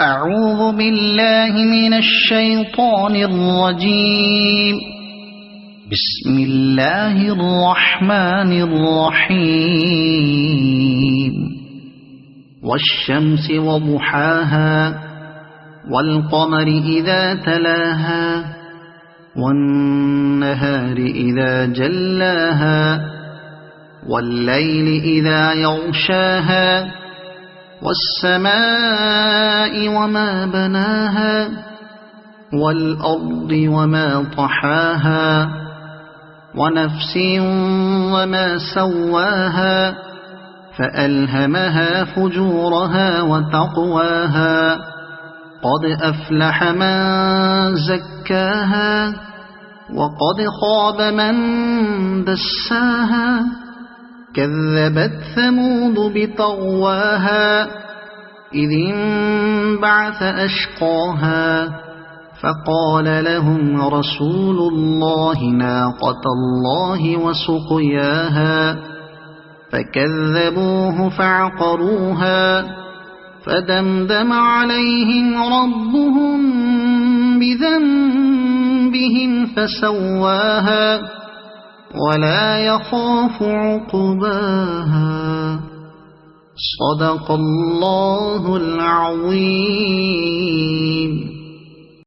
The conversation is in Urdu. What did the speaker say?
أعوذ بالله من الشيطان الرجيم. بسم الله الرحمن الرحيم. والشمس وضحاها والقمر إذا تلاها والنهار إذا جلاها والليل إذا يغشاها والسماء وما بناها والأرض وما طحاها ونفس وما سواها فألهمها فجورها وتقواها قد أفلح من زكاها وقد خاب من دساها كذبت ثمود بطغواها إذ انبعث أشقاها فقال لهم رسول الله ناقة الله وسقياها فكذبوه فعقروها فدمدم عليهم ربهم بذنبهم فسواها ولا يخاف عقباها. صدق الله العظيم.